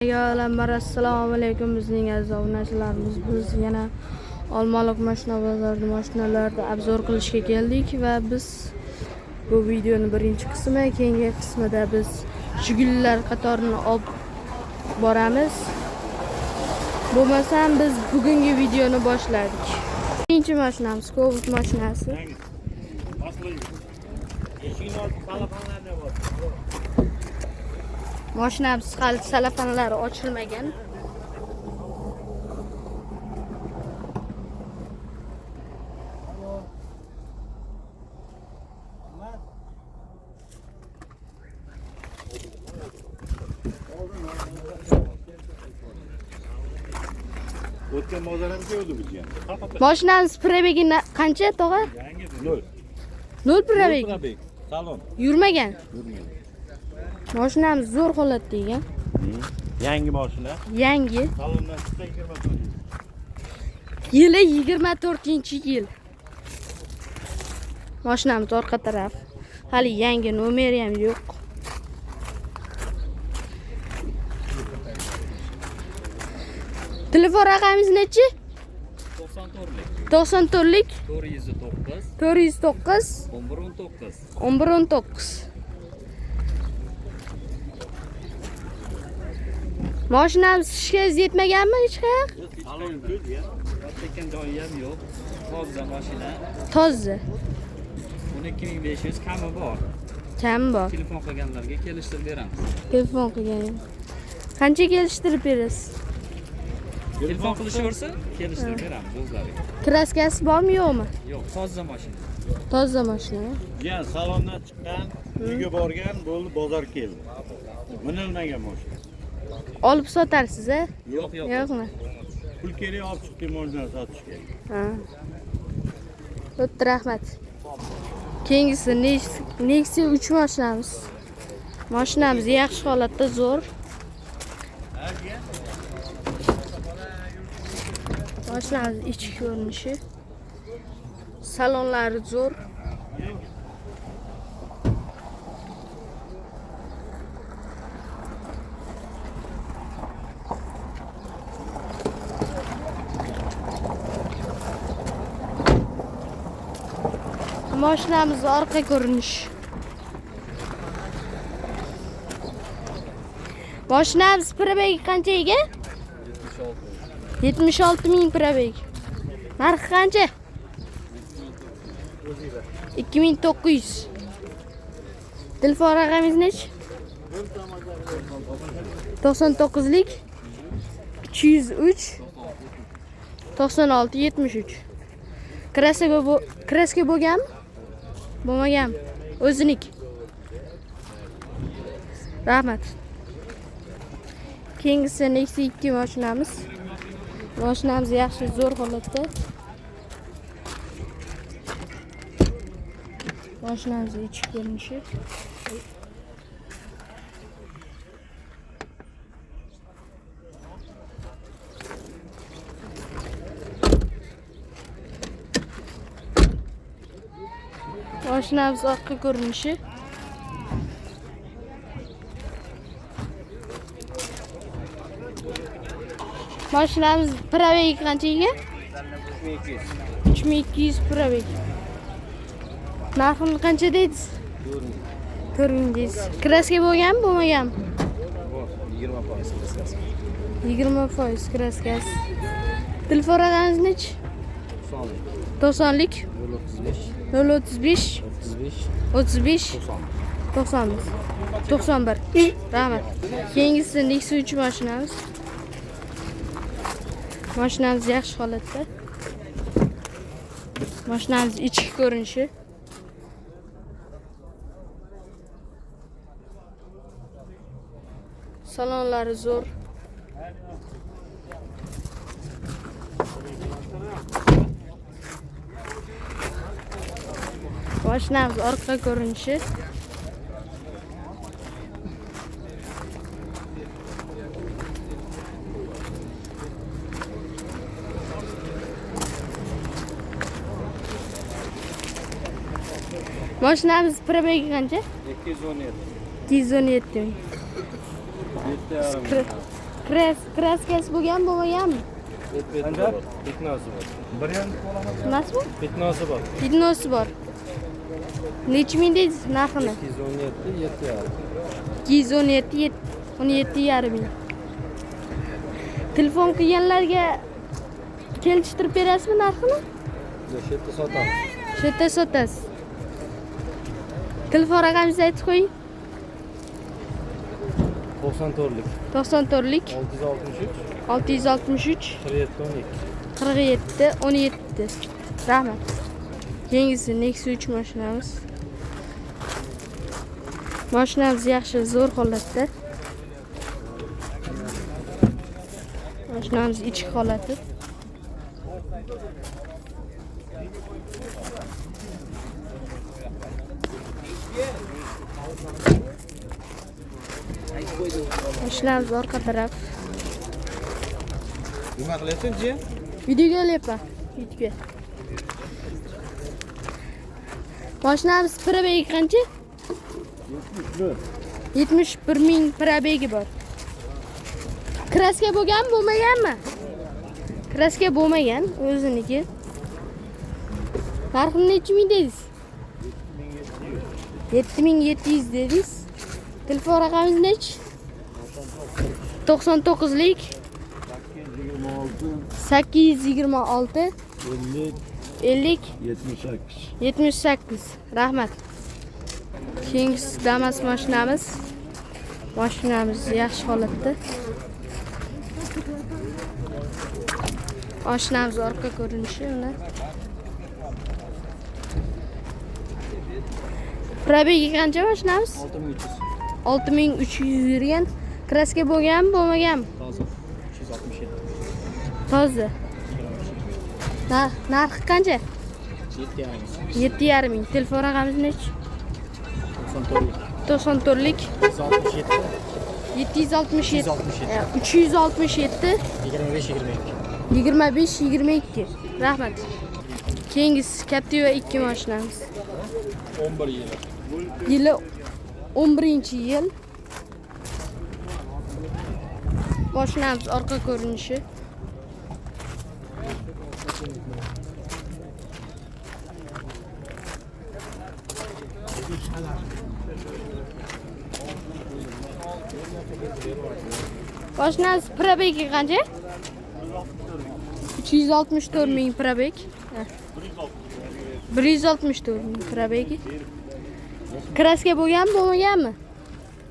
Assalomu alaykum bizning aziz obunachilarimiz. Biz yana Olmaliq mashina bozorida mashinalarni obzor qilishga keldik va biz bu videoning birinchi qismi, keyingi qismida biz Jigullar qatorini olib boramiz. Bo'lmasam biz bugungi videoni boshladik. Birinchi mashinamiz Cobalt mashinasi. Mashinamiz hali salafanlari ochilmagan. O'tgan bozordan keldi bizga. Mashinamiz probegi qancha, tog'a? 0. 0 probeg. Salon. Yurmagan. Mashinamiz zo'r holatda ekan. Yangi mashina. Yangi. Salondan chiqsa 24. Yili 24-yil. Mashinamiz orqa taraf. Hali yangi, nomeri ham yo'q. Telefon raqamingiz nechi? 94lik 409 1119. Mashinamiz ishga yetmaganmi hech qayoq? Salon ko'z ya. Tekan joyi ham yo'q. Toza mashina. Toza. 12500 kami bor. Kam bor. Telefon qilganlarga kelishtirib beramiz. Telefon qilgan. Qancha kelishtirib berasiz? Telefon qilishaversa, kelishtirib beramiz o'zlariga. Kraskasi bormi yo'qmi? Yo'q, toza mashina. Toza mashina. Ya salondan chiqqan, uyga borgan, bo'ldi bozor keldi. Minilmagan mashina. Olib sotarsiz, a? Yo'q, yo'q. Yo'qmi? Pul kerak olib chiqdim mashina sotishga. Ha. O'tdi, rahmat. Keyingisi Nexia 3 mashinamiz. Mashinamiz yaxshi holatda, zo'r. Mashinamiz ichki ko'rinishi. Salonlari zo'r. Mashinamiz orqa ko'rinishi. Mashinamiz probegi qancha ega? 76.000 probeg. Narxi qancha? 2900. Telefon raqamingiz nechi? 99lik 203 96 73. Kraska bo'lganmi? Bo'lmagan. O'zinik. Rahmat. Keyingisi Nexia 2 mashinamiz. Mashinamiz yaxshi, zo'r holatda. Mashinamiz ichki ko'rinishi. Mashinamiz orqa ko'rinishi. Mashinamiz probegi qancha ekan? 3200 probeg. Narxini qancha deysiz? 4000 deysiz. Kraska bo'lganmi, bo'lmaganmi? 20% kraskasi. Telefon raqamingiz nechi? 90lik 035 35 91. Rahmat. Keyingisi Nexia 3 mashinamiz. Mashinamiz yaxshi holatda. Mashinamiz ichki ko'rinishi. Salonlari zo'r. Mashinamiz orqa ko'rinishi. Mashinamiz probegi qancha? 217. 217 ming. kraskasi bo'lgan bo'lmaganmi? Bitnosi bor. Bir ham Nimasimi? bitnosi bor. Bitnosi bor. Necha ming deysiz narxini? 217, 17,5 ming. Telefon qilganlarga kelishtirib berasizmi narxini? Shetda sotamiz. Shetda sotasiz. Telefon raqamingizni aytib qo'ying. 94lik. 94lik 663 663 47 12. 47 17. Rahmat. Keyingisi Nexus 3 mashinamiz. Mashinamiz yaxshi, zo'r holatda. Mashinamiz ichki holati. Mashinamiz orqa taraf. Nima qilyapsan, jiyan? Videoga olyapman. YouTube'ga. Mashinamiz probegi qancha? 71 ming probegi bor. Kraska bo'lgan, bo'lmaganmi? Kraska bo'lmagan, o'ziniki. Narxini necha ming dedingiz? 7700 dedingiz. Telefon raqamingiz nechi? 99lik 826 50 78. Rahmat. Keyingisi Damas mashinamiz. Mashinamiz yaxshi holatda. Mashinamiz orqa ko'rinishi mana. Probegi qancha mashinamiz? 6300. 6300 yurgan. Kraska bo'lganmi, bo'lmaganmi? Toza. 367. Toza. Narxi qancha? 7,5. 7,5 ming. Telefon raqamingiz nechi? 94lik 767 367 25-22. Rahmat. Keyingisi Captiva 2 mashinamiz. 11 yil. Yili 11-yil. Mashinamiz orqa ko'rinishi. Mashinamiz probegi qancha? 364 ming probeg. 164 ming probegi. Kraska bo'lgan, bo'lmaganmi?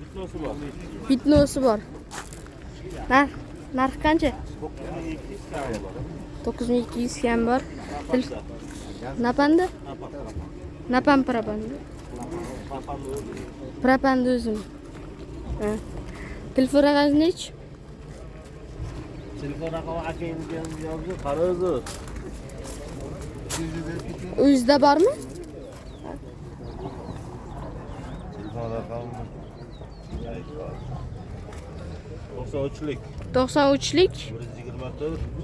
Bitnosi bor. Bitnosi bor. Narx qancha? 9200 kam bor. Napanda? Napan propanda. Propanda o'zim. Telefon raqamingiz nechi? Telefon raqami akangizga yozdi, qaraydi. O'zida bormi? Telefon raqami 93lik 93lik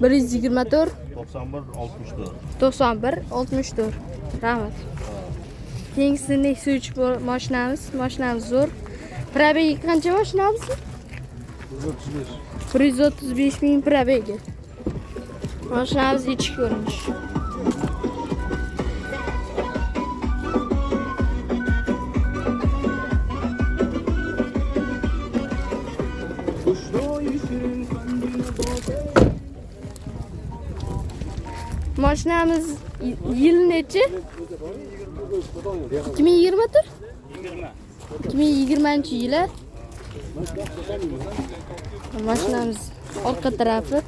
124 124 91 64. 91 64. Rahmat. Keyingisi Nexus 3 mashinamiz. Mashinamiz zo'r. Probegi qancha mashinamiz? 135 ming probegi. Mashinamiz ichki ko'rinish. Mashinamiz yil nechi? 2020 tur? 2020-yili. Mashinamiz orqa tarafi.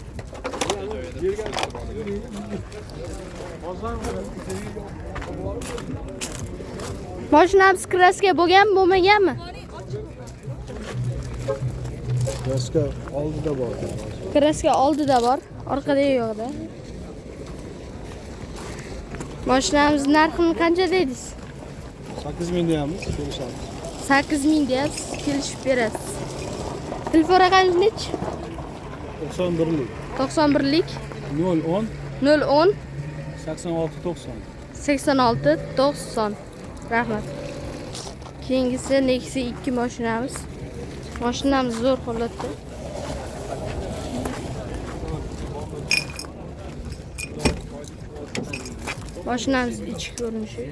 Mashinamiz kraska bo'lgan, bo'lmaganmi? Kraska oldida bor. Kraska oldida bor, orqada yo'qda. Mashinamiz narxini qancha dedingiz? 8000 deyamiz, kelishamiz. 8000 deyapsiz, kelishib berasiz. Telefon raqamingiz nechi? 91lik 91lik 010 010 86 90. 86 90. Rahmat. Keyingisi Nexus 2 mashinamiz. Mashinamiz zo'r holatda. Mashinamiz ichki ko'rinishi.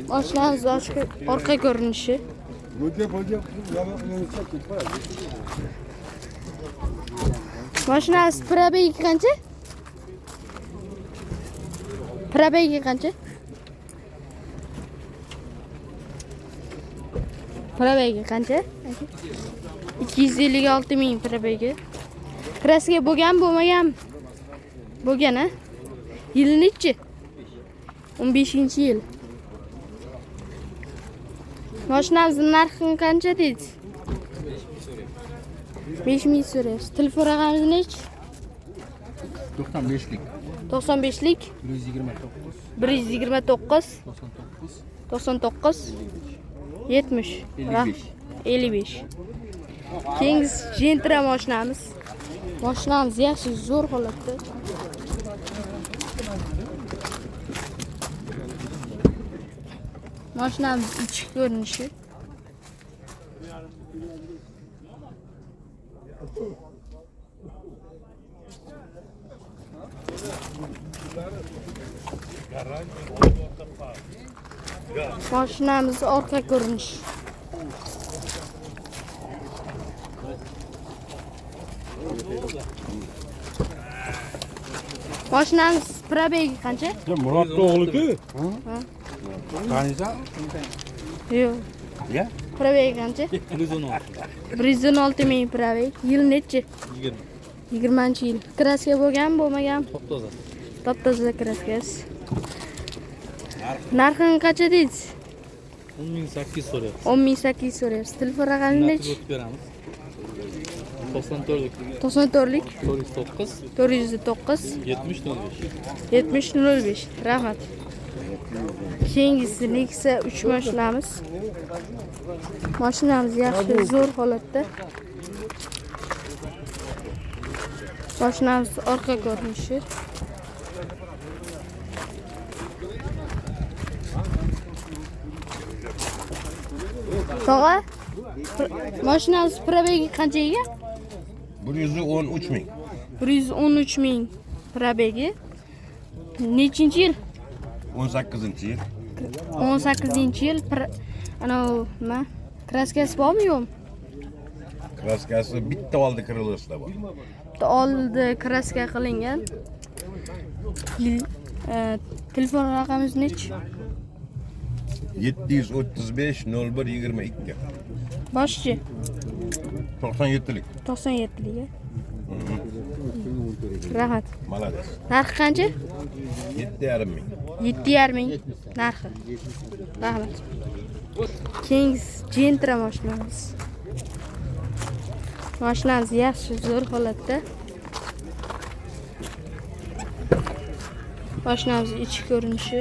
Mashinamiz orqa ko'rinishi. Mashinamiz probegi qancha? Probegi qancha? Probegi qancha? 256 ming probegi. Kraska bo'lmagan. Bo'lgan-a? Yil nechi? 15-yil. Mashinamizning narxi qancha deysiz? 5 ming so'raysiz. Telefon raqamingiz nechi? 95lik. 95lik 129 99 70 55. Keyingi Gentra mashinamiz. Mashinamiz yaxshi zo'r holatda. Mashinamiz ichki ko'rinishi. Mashinamiz orqa ko'rinishi. Mashinamiz probegi qancha? Muratga o'g'li-ku. Qancha? Yo'q. Ya? Probegi qancha? 116 ming probeg. Yil nechi? 20-yil. Kraska bo'lmagan? Top-toza kraskasi. Narxini qancha deysiz? 10.800 so'rayapsiz. 10.800 so'rayapsiz. Telefon raqamingiz nechi? 94lik 94lik 409 7005. Rahmat. Keyingisi Nexia 3 mashinamiz. Mashinamiz yaxshi, zo'r holatda. Mashinamiz orqa ko'rinishi. Tog'a, mashinamiz probegi qanchaga? 113 ming. 113 ming probegi. Nechinchi yil? 18-yil. 18-yil. Ana nima? Kraskasi bormi yo'qmi? Kraskasi bitta oldi kirilishda bor. Bitta oldi kraska qilingan. Telefon raqamingiz nechi? 735 01 22. Boshchi 97lik. 97lik. Rahmat. Malades. Narxi qancha? 7,5 ming. 7,5 ming narxi. Rahmat. Keyingi Gentra mashinamiz. Mashinamiz yaxshi, zo'r holatda. Mashinamiz ichki ko'rinishi.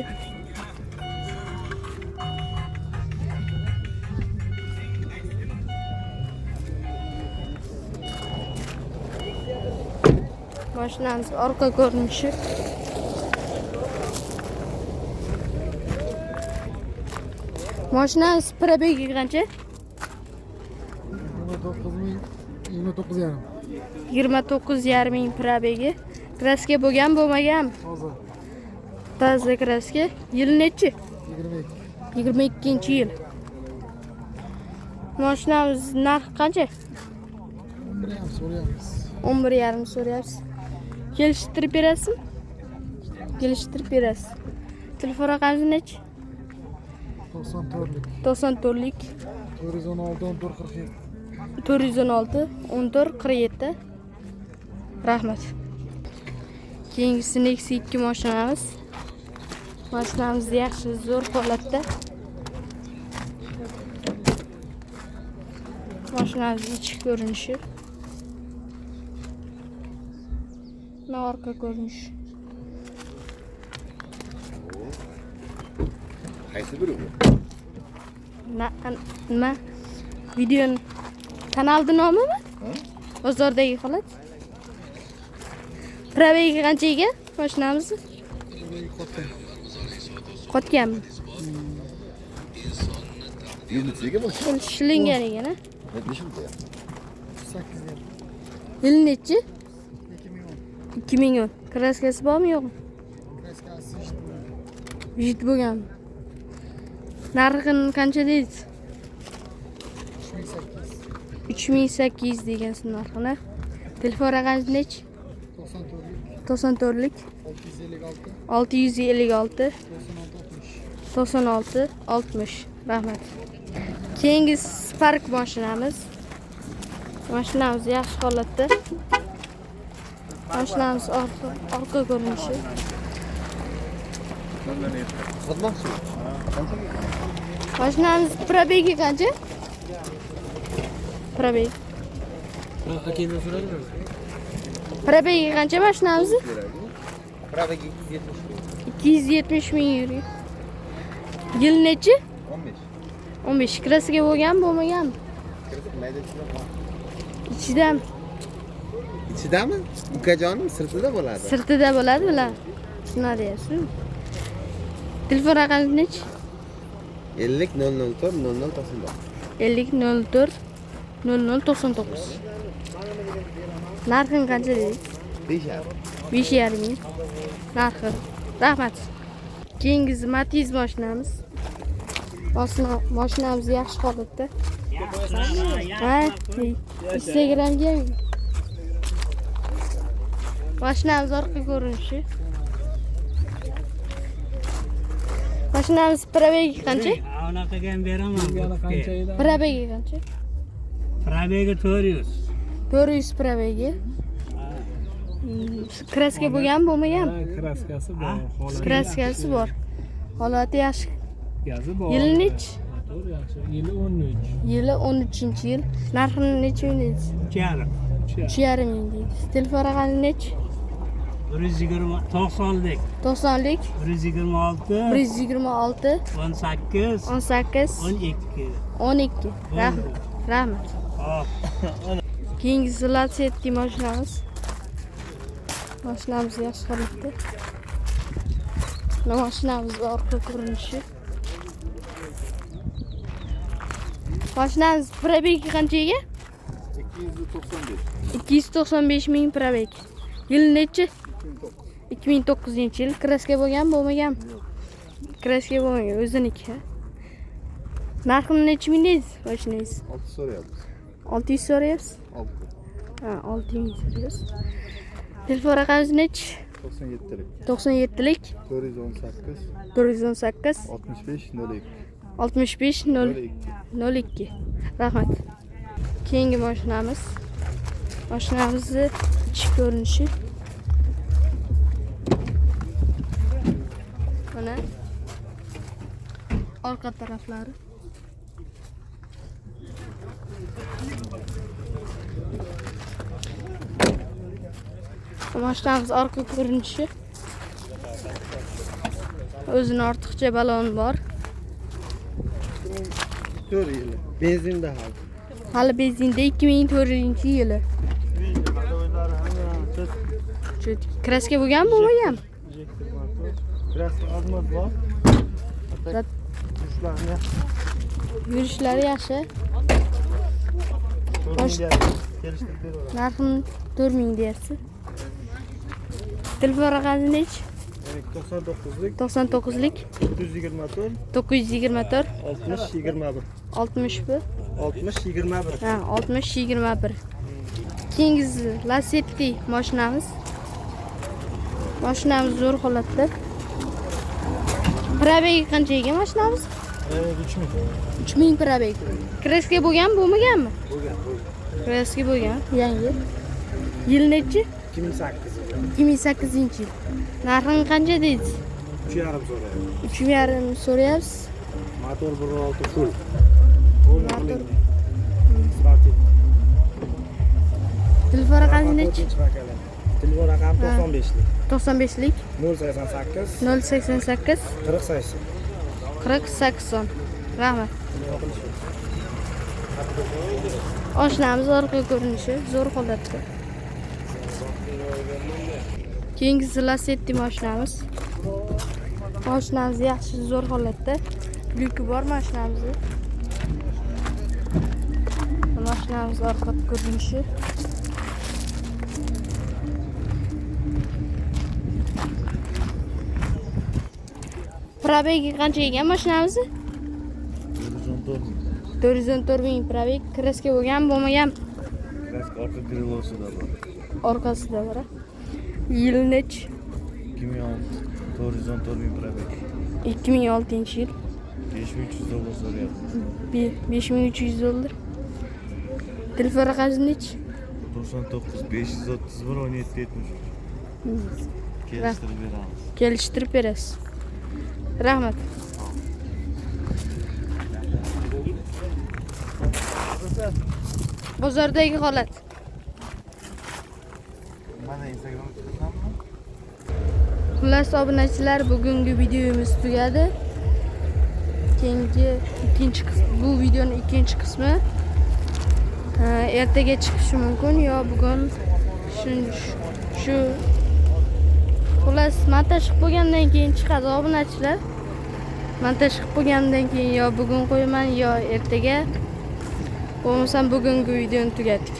Mashinamiz orqa ko'rinishi. Mashinamiz probegi qancha? 29,5 ming probegi. Kraska bo'lmagan? Toza kraska. Yil nechi? 22-yil. Mashinamiz narxi qancha? 11,5 so'rayapsiz. Kelishtirib berasizmi? Kelishtirib berasiz. Telefon raqamingiz nechi? 94lik 416 1447. Rahmat. Keyingisi Nexia 2 mashinamiz. Mashinamiz yaxshi, zo'r holatda. Mashinamiz ichki ko'rinishi. Na orqa ko'rinishi. Qaysi biri bu? Nima? Video kanalda nomimi? Bozordagi holat. Probegi qanchaga mashinamiz? Qotganmi? Yıllık bu. Shilingan ekan, a? Ne dişim bu ya? Yil nechi? 2010. Kraskasi bormi, yo'qmi? Vijit bo'lgan. Narxini qancha deysiz? 3800 degansiz narxini. Telefon raqamingiz nechi? 94lik 656 96 60. Rahmat. Keyingi Spark mashinamiz. Mashinamiz yaxshi holatda. Mashinamiz orqa ko'rinishi. Mashinamiz probegi qancha? Probeg. Hakamdan so'radingmi? Probegi qancha mashinamiz? Probegi 270 ming yuriy. Yil nechi? 15. 15. Kraskaga bo'lgan, bo'lmagan? Ichidami? Ichidami? Ukajonim sirtida bo'ladi. Sirtida bo'ladi, bular. Shuna deyapsiz. Telefon raqamingiz nechi? 50 004 0099. 50 04 0099. Narxini qancha deysiz? 5,5 ming. Narxi. Rahmat. Keyingisi Matiz mashinamiz. Mashinamiz yaxshi holatda. Ha, Instagramga. Mashinamiz orqa ko'rinishi. Mashinamiz probegi qancha? Unaqaga ham beraman. Probegi qancha? Probegi 400. 400 probegi. Kraska bo'lgan, bo'lmagan? Kraskasi bor. Kraskasi bor. Holati yaxshi. Gazi bor. Yili nechi? Motor yaxshi. Yili 13. Yili 13-yil. Narxini necha deysiz? 4,5. 3,5 ming deysiz. Telefon raqami nechi? 120 90lik. 90lik 126 126 18 18 12. 12. Rahmat. Hop. Keyingisi Lacetti mashinamiz. Mashinamiz yaxshi holatda. Mashinamiz orqa ko'rinishi. Mashinamiz probegi qanchaga? 295 ming probeg. Yil nechi? 2009-yil. Kraska bo'lgan, bo'lmagan? Kraska bo'lmagan, o'ziniki. Narxini necha ming deysiz? Mashinangiz? 6 so'rayapmiz. 600 so'rayapsiz? 6. Ha, 600 so'rayapsiz. Telefon raqamingiz nechi? 97lik. 97lik 418 418 65 02. 65 02. Rahmat. Keyingi mashinamiz. Mashinamizni ichki ko'rinishi. Mana orqa taraflari. Mashinamiz orqa ko'rinishi. O'zini ortiqcha balon bor. 4 yili. Benzinda hali. Hali benzinda 2004-yili. Kraska bo'lgan, bo'lmagan? Kraska azmat bor. Yurishlari yaxshi. Narxini 4000 deyapsiz. Telefon raqamingiz nechi? 99lik 99lik 924 924 60 21. 61 60 21. ha 60 21. Keyingisi Lacetti mashinamiz. Mashinamiz zo'r holatda. Probegi qancha ekan mashinamiz? 3000 probeg. Kraska bo'lgan, bo'lmaganmi? Bo'lgan. Kraska bo'lgan, yangi. Yil nechi? 2008. 2008-yil. Narxini qancha deysiz? 3,5 so'rayapmiz. 3,5 so'rayapsiz. Motor 1.6 full. Motor. Telefon raqamingiz nechi? Telefon raqami 95lik. 95lik 088 088 4080. 4080. Rahmat. Oshnamiz orqa ko'rinishi zo'r holatda. Keyingisi Lacetti mashinamiz. Mashinamiz yaxshi, zo'r holatda. Lyuki bor mashinamizni. Mashinamiz orqa ko'rinishi. Probegi qancha ekan mashinamiz? 414 ming probeg. Kraska bo'lgan, bo'lmagan. Kraska orqa krelosida bor. Orqasida bor. Yil nech? 2006 414 ming probeg. 2006-yil. $5300 so'rayapti. 5300 dollar. Telefon raqamingiz nech? 99 531 17 70. Kelishtirib beramiz. Kelishtirib berasiz. Rahmat. Bozordagi holat. Mana Instagramga chiqasanmi? Xullas obunachilar, bugungi videomiz tugadi. Keyingi bu videoning ikkinchi qismi ertaga chiqishi mumkin yo bugun shu xullas montaj qilib bo'lgandan keyin chiqadi obunachilar. Montaj qilib bo'lgandan keyin yo bugun qo'yaman yo ertaga. Bo'lmasam bugungi videoni tugatdik.